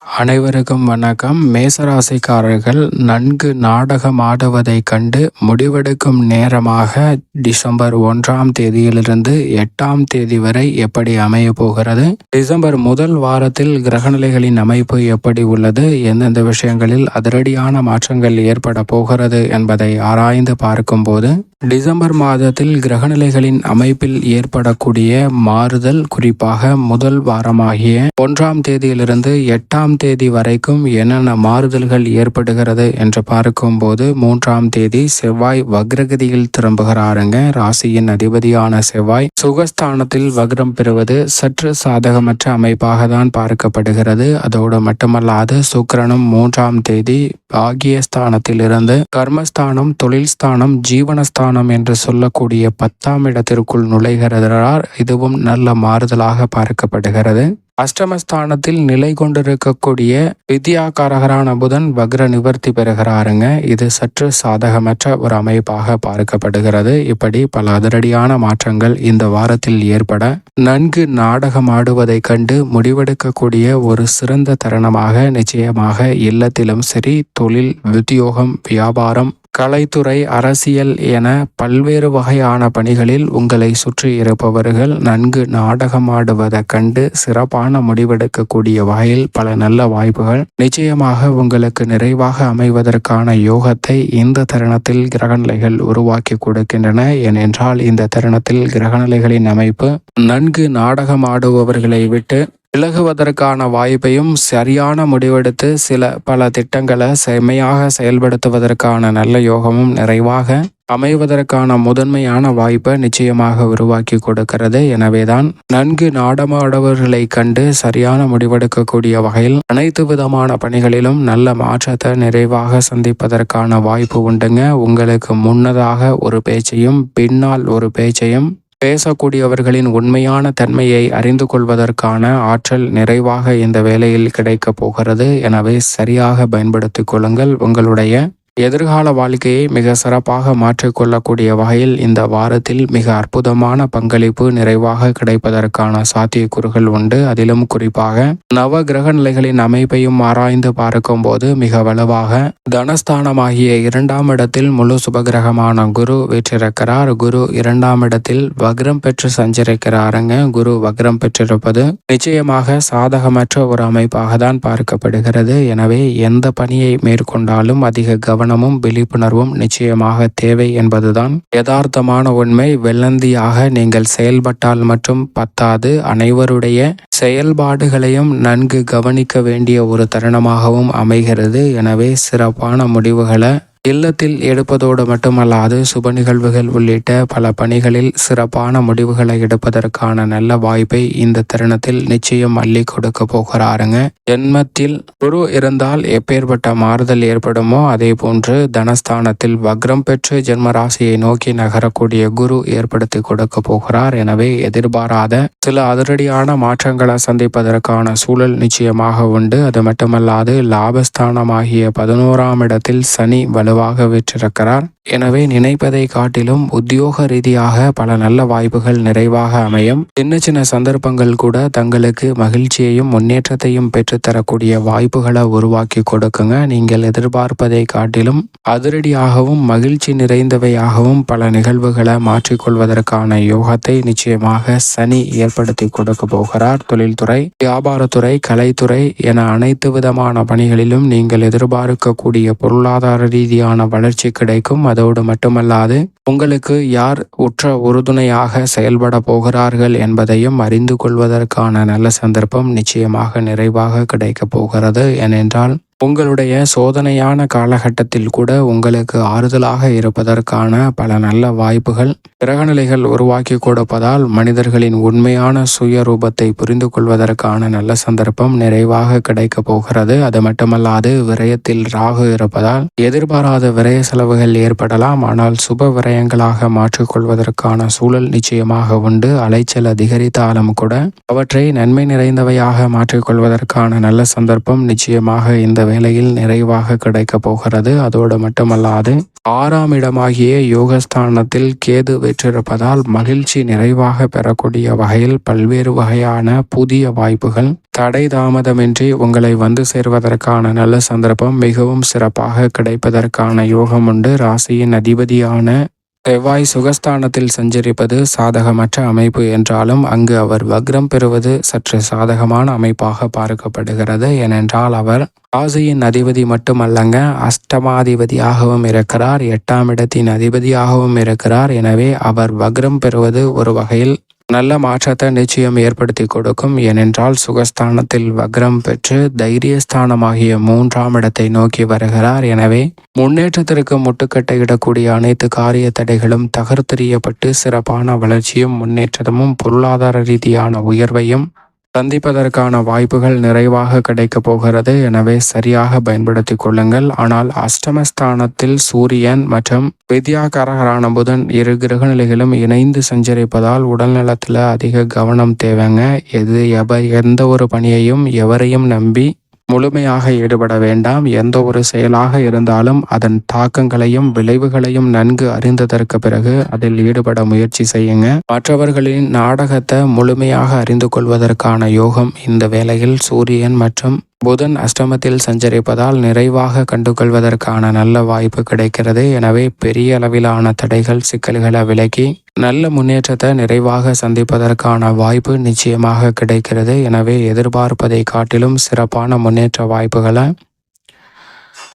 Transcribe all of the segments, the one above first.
அனைவருக்கும் வணக்கம். மேசராசிக்காரர்கள் நன்கு நாடகம் ஆடுவதைக் கண்டு முடிவெடுக்கும் நேரமாக டிசம்பர் 1ஆம் தேதியிலிருந்து 8ஆம் தேதி வரை எப்படி அமைய போகிறது, டிசம்பர் முதல் வாரத்தில் கிரகநிலைகளின் அமைப்பு எப்படி உள்ளது, எந்தெந்த விஷயங்களில் அதிரடியான மாற்றங்கள் ஏற்பட போகிறது என்பதை ஆராய்ந்து பார்க்கும்போது டிசம்பர் மாதத்தில் கிரகநிலைகளின் அமைப்பில் ஏற்படக்கூடிய மாறுதல், குறிப்பாக முதல் வாரமாகிய 1ஆம் தேதியிலிருந்து 8ஆம் தேதி வரைக்கும் என்னென்ன மாறுதல்கள் ஏற்படுகிறது என்று பார்க்கும்போது 3ஆம் தேதி செவ்வாய் வக்ரகதியில் திரும்புகிறாருங்க. ராசியின் அதிபதியான செவ்வாய் சுகஸ்தானத்தில் வக்ரம் பெறுவது சற்று சாதகமற்ற அமைப்பாக தான் பார்க்கப்படுகிறது. அதோடு மட்டுமல்லாது சுக்கிரனும் 3ஆம் தேதி பாகியஸ்தானத்தில் இருந்து கர்மஸ்தானம், தொழில் ஸ்தானம், ஜீவனஸ்தானம் என்று சொல்லக்கூடிய 10ஆம் இடத்திற்குள் நுழைகிறதால் இதுவும் நல்ல மாறுதலாக பார்க்கப்படுகிறது. அஷ்டமஸ்தானத்தில் நிலை கொண்டிருக்கக்கூடிய வித்யாகாரகரான புதன் வக்ர நிவர்த்தி பெறுகிறாருங்க. இது சற்று சாதகமற்ற ஒரு அமைப்பாக பார்க்கப்படுகிறது. இப்படி பல அதிரடியான மாற்றங்கள் இந்த வாரத்தில் ஏற்பட நன்கு நாடகம் ஆடுவதைக் கண்டு முடிவெடுக்கக்கூடிய ஒரு சிறந்த தருணமாக நிச்சயமாக இல்லத்திலும் சரி, தொழில், உத்தியோகம், வியாபாரம், கலைத்துறை, அரசியல் என பல்வேறு வகையான பணிகளில் உங்களை சுற்றி இருப்பவர்கள் நன்கு நாடகமாடுவதைக் கண்டு சிறப்பான முடிவெடுக்கக்கூடிய வகையில் பல நல்ல வாய்ப்புகள் நிச்சயமாக உங்களுக்கு நிறைவாக அமைவதற்கான யோகத்தை இந்த தருணத்தில் கிரகநிலைகள் உருவாக்கி கொடுக்கின்றன. ஏனென்றால் இந்த தருணத்தில் கிரகநிலைகளின் அமைப்பு நன்கு நாடகமாடுபவர்களை விட்டு விலகுவதற்கான வாய்ப்பையும், சரியான முடிவெடுத்து பல திட்டங்களை செம்மையாக செயல்படுத்துவதற்கான நல்ல யோகமும் நிறைவாக அமைவதற்கான முதன்மையான வாய்ப்பை நிச்சயமாக உருவாக்கி கொடுக்கிறது. எனவேதான் நன்கு நாடகமாடுபவர்களை கண்டு சரியான முடிவெடுக்கக்கூடிய வகையில் அனைத்து விதமான பணிகளிலும் நல்ல மாற்றத்தை நிறைவாக சந்திப்பதற்கான வாய்ப்பு உண்டுங்க. உங்களுக்கு முன்னதாக ஒரு பேச்சையும் பின்னால் ஒரு பேச்சையும் பேசக்கூடியவர்களின் உண்மையான தன்மையை அறிந்து கொள்வதற்கான ஆற்றல் நிறைவாக இந்த வேளையில் கிடைக்கப் போகிறது. எனவே சரியாக பயன்படுத்திக் கொள்ளுங்கள். உங்களுடைய எதிர்கால வாழ்க்கையை மிக சிறப்பாக மாற்றிக்கொள்ளக்கூடிய வகையில் இந்த வாரத்தில் மிக அற்புதமான பங்களிப்பு நிறைவாக கிடைப்பதற்கான சாத்தியக்கூறுகள் உண்டு. அதிலும் குறிப்பாக நவ கிரக நிலைகளின் அமைப்பையும் ஆராய்ந்து பார்க்கும் போது மிக வலுவாக தனஸ்தானமாகிய 2ஆம் இடத்தில் முழு சுபகிரகமான குரு வீற்றிருக்கிறார். குரு 2ஆம் இடத்தில் வக்ரம் பெற்று சஞ்சரிக்கிறாருங்க. குரு வக்ரம் பெற்றிருப்பது நிச்சயமாக சாதகமற்ற ஒரு அமைப்பாக தான் பார்க்கப்படுகிறது. எனவே எந்த பணியை மேற்கொண்டாலும் அதிக கவனமும் விழிப்புணர்வும் நிச்சயமாக தேவை என்பதுதான் யதார்த்தமான உண்மை. வெள்ளந்தியாக நீங்கள் செயல்பட்டால் மட்டும் பத்தாது, அனைவருடைய செயல்பாடுகளையும் நன்கு கவனிக்க வேண்டிய ஒரு தருணமாகவும் அமைகிறது. எனவே சிறப்பான முடிவுகளை இல்லத்தில் எடுப்பதோடு மட்டுமல்லாது சுப நிகழ்வுகள் உள்ளிட்ட பல பணிகளில் சிறப்பான முடிவுகளை எடுப்பதற்கான நல்ல வாய்ப்பை இந்த தருணத்தில் நிச்சயம் அள்ளி கொடுக்க போகிறாருங்க. ஜென்மத்தில் குரு இருந்தால் எப்பேற்பட்ட மாறுதல் ஏற்படுமோ அதே போன்று தனஸ்தானத்தில் வக்ரம் பெற்று ஜென்ம ராசியை நோக்கி நகரக்கூடிய குரு ஏற்படுத்தி கொடுக்க போகிறார். எனவே எதிர்பாராத சில அதிரடியான மாற்றங்களை சந்திப்பதற்கான சூழல் நிச்சயமாக உண்டு. அது மட்டுமல்லாது லாபஸ்தானமாகிய 11ஆம் இடத்தில் சனி வலுவாக வீற்றிருக்கிறார். எனவே நினைப்பதை காட்டிலும் உத்தியோக ரீதியாக பல நல்ல வாய்ப்புகள் நிறைவாக அமையும். சின்ன சின்ன சந்தர்ப்பங்கள் கூட தங்களுக்கு மகிழ்ச்சியையும் முன்னேற்றத்தையும் பெற்றுத்தரக்கூடிய வாய்ப்புகளை உருவாக்கி கொடுக்குங்க. நீங்கள் எதிர்பார்ப்பதை காட்டிலும் அதிரடியாகவும் மகிழ்ச்சி நிறைந்தவையாகவும் பல நிகழ்வுகளை மாற்றிக்கொள்வதற்கான யோகத்தை நிச்சயமாக சனி ஏற்படுத்தி கொடுக்க போகிறார். தொழில்துறை, வியாபாரத்துறை, கலைத்துறை என அனைத்து விதமான பணிகளிலும் நீங்கள் எதிர்பார்க்கக்கூடிய பொருளாதார ரீதியான வளர்ச்சி கிடைக்கும். அதோடு மட்டுமல்லாது உங்களுக்கு யார் உற்ற உறுதுணையாக செயல்பட போகிறார்கள் என்பதையும் அறிந்து கொள்வதற்கான நல்ல சந்தர்ப்பம் நிச்சயமாக நிறைவாக கிடைக்கப் போகிறது. ஏனென்றால் உங்களுடைய சோதனையான காலகட்டத்தில் கூட உங்களுக்கு ஆறுதலாக இருப்பதற்கான பல நல்ல வாய்ப்புகள் கிரகநிலைகள் உருவாக்கி கொடுப்பதால் மனிதர்களின் உண்மையான சுயரூபத்தை புரிந்து கொள்வதற்கான நல்ல சந்தர்ப்பம் நிறைவாக கிடைக்க போகிறது. அது மட்டுமல்லாது விரயத்தில் ராகு இருப்பதால் எதிர்பாராத விரய செலவுகள் ஏற்படலாம். ஆனால் சுப விரயங்களாக மாற்றிக்கொள்வதற்கான சூழல் நிச்சயமாக உண்டு. அலைச்சல் அதிகரித்தாலும் கூட அவற்றை நன்மை நிறைந்தவையாக மாற்றிக்கொள்வதற்கான நல்ல சந்தர்ப்பம் நிச்சயமாக இந்த வேளையில் நிறைவாக கிடைக்க போகிறது. அதோடு மட்டுமல்லாது 6ஆம் இடமாகிய யோகஸ்தானத்தில் கேது வெற்றிருப்பதால் மகிழ்ச்சி நிறைவாக பெறக்கூடிய வகையில் பல்வேறு வகையான புதிய வாய்ப்புகள் தடை தாமதமின்றி உங்களை வந்து சேர்வதற்கான நல்ல சந்தர்ப்பம் மிகவும் சிறப்பாக கிடைப்பதற்கான யோகம் உண்டு. ராசியின் அதிபதியான செவ்வாய் சுகஸ்தானத்தில் சஞ்சரிப்பது சாதகமற்ற அமைப்பு என்றாலும் அங்கு அவர் வக்ரம் பெறுவது சற்று சாதகமான அமைப்பாக பார்க்கப்படுகிறது. ஏனென்றால் அவர் ராசியின் அதிபதி மட்டுமல்லங்க, அஷ்டமாதிபதியாகவும் இருக்கிறார், 8ஆம் இடத்தின் அதிபதியாகவும் இருக்கிறார். எனவே அவர் வக்ரம் பெறுவது ஒரு வகையில் நல்ல மாற்றத்தை நிச்சயம் ஏற்படுத்தி கொடுக்கும். ஏனென்றால் சுகஸ்தானத்தில் வக்ரம் பெற்று தைரியஸ்தானமாகிய 3ஆம் இடத்தை நோக்கி வருகிறார். எனவே முன்னேற்றத்திற்கு முட்டுக்கட்டை இடக்கூடிய அனைத்து காரிய தடைகளும் தகர்த்தெறியப்பட்டு சிறப்பான வளர்ச்சியும் முன்னேற்றமும் பொருளாதார ரீதியான உயர்வையும் சந்திப்பதற்கான வாய்ப்புகள் நிறைவாக கிடைக்கப் போகிறது. எனவே சரியாக பயன்படுத்தி கொள்ளுங்கள். ஆனால் அஷ்டமஸ்தானத்தில் சூரியன் மற்றும் வித்யாகாரகரான புதன் 2 கிரகநிலைகளும் இணைந்து சஞ்சரிப்பதால் உடல்நலத்தில் அதிக கவனம் தேவைங்க. எந்த ஒரு பணியையும் எவரையும் நம்பி முழுமையாக ஈடுபட வேண்டாம். எந்த ஒரு செயலாக இருந்தாலும் அதன் தாக்கங்களையும் விளைவுகளையும் நன்கு அறிந்ததற்கு பிறகு அதில் ஈடுபட முயற்சி செய்யுங்க. மற்றவர்களின் நாடகத்தை முழுமையாக அறிந்து கொள்வதற்கான யோகம் இந்த வேளையில் சூரியன் மற்றும் புதன் அஷ்டமத்தில் சஞ்சரிப்பதால் நிறைவாக கண்டுகொள்வதற்கான நல்ல வாய்ப்பு கிடைக்கிறது. எனவே பெரிய அளவிலான தடைகள் சிக்கல்களை விலக்கி நல்ல முன்னேற்றத்தை நிறைவாக சந்திப்பதற்கான வாய்ப்பு நிச்சயமாக கிடைக்கிறது. எனவே எதிர்பார்ப்பதை காட்டிலும் சிறப்பான முன்னேற்ற வாய்ப்புகளை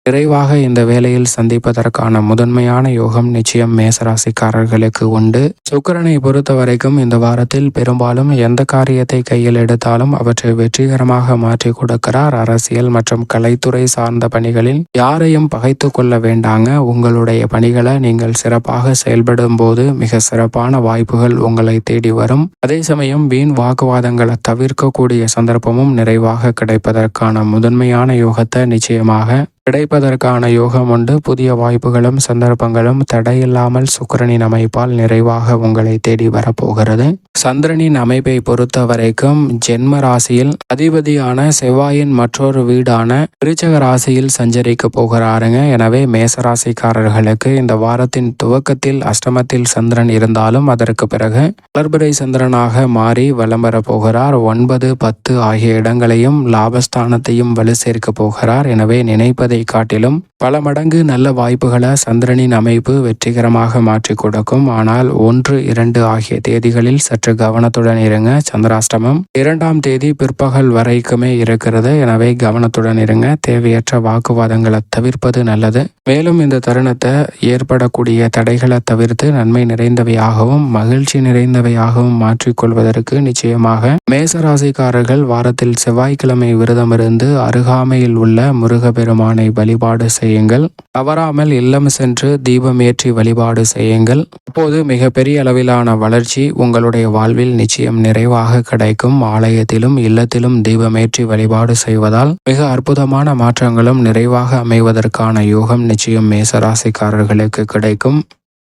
நிறைவாக இந்த வேளையில் சந்திப்பதற்கான முதன்மையான யோகம் நிச்சயம் மேசராசிக்காரர்களுக்கு உண்டு. சுக்கிரனை பொறுத்த வரைக்கும் இந்த வாரத்தில் பெரும்பாலும் எந்த காரியத்தை கையில் எடுத்தாலும் அவற்றை வெற்றிகரமாக மாற்றி கொடுக்கிறார். அரசியல் மற்றும் கலைத்துறை சார்ந்த பணிகளில் யாரையும் பகைத்து கொள்ள வேண்டாங்க. உங்களுடைய பணிகளை நீங்கள் சிறப்பாக செயல்படும் போது மிக சிறப்பான வாய்ப்புகள் உங்களை தேடி வரும். அதே சமயம் வீண் வாக்குவாதங்களை தவிர்க்கக்கூடிய சந்தர்ப்பமும் நிறைவாக கிடைப்பதற்கான முதன்மையான யோகத்தை நிச்சயமாக கிடைப்பதற்கான யோகம் உண்டு. புதிய வாய்ப்புகளும் சந்தர்ப்பங்களும் தடையில்லாமல் சுக்கிரனின் அமைப்பால் நிறைவாக உங்களை தேடி வரப்போகிறது. சந்திரனின் அமைப்பை பொறுத்த வரைக்கும் ஜென்ம ராசியில் அதிபதியான செவ்வாயின் மற்றொரு வீடான விருச்சிக ராசியில் சஞ்சரிக்க போகிறாருங்க. எனவே மேசராசிக்காரர்களுக்கு இந்த வாரத்தின் துவக்கத்தில் அஷ்டமத்தில் சந்திரன் இருந்தாலும் அதற்கு பிறகு வளர்பிறை சந்திரனாக மாறி வலம் வர போகிறார். 9, 10 ஆகிய இடங்களையும் லாபஸ்தானத்தையும் வலு சேர்க்க போகிறார். எனவே நினைப்பதை காட்டிலும் பல மடங்கு நல்ல வாய்ப்புகளை சந்திரனின் அமைப்பு வெற்றிகரமாக மாற்றி கொடுக்கும். ஆனால் 1, 2 ஆகிய தேதிகளில் சற்று கவனத்துடன் இருங்க. சந்திராஷ்டமம் 2ஆம் தேதி பிற்பகல் வரைக்குமே இருக்கிறது. எனவே கவனத்துடன் இருங்க. தேவையற்ற வாக்குவாதங்களை தவிர்ப்பது நல்லது. மேலும் இந்த தருணத்தை ஏற்படக்கூடிய தடைகளை தவிர்த்து நன்மை நிறைந்தவையாகவும் மகிழ்ச்சி நிறைந்தவையாகவும் மாற்றிக்கொள்வதற்கு நிச்சயமாக மேசராசிக்காரர்கள் வாரத்தில் செவ்வாய்க்கிழமை விரதமிருந்து அருகாமையில் உள்ள முருகப்பெருமானை வழிபாடு செய்யுங்கள். தவறாமல் இல்லம் சென்று தீபம் ஏற்றி வழிபாடு செய்யுங்கள். அப்போது மிகப்பெரிய அளவிலான வளர்ச்சி உங்களுடைய வாழ்வில் நிச்சயம் நிறைவாக கிடைக்கும். ஆலயத்திலும் இல்லத்திலும் தீபமேற்றி வழிபாடு செய்வதால் மிக அற்புதமான மாற்றங்களும் நிறைவாக அமைவதற்கான யோகம் நிச்சயம் மேசராசிக்காரர்களுக்கு கிடைக்கும்.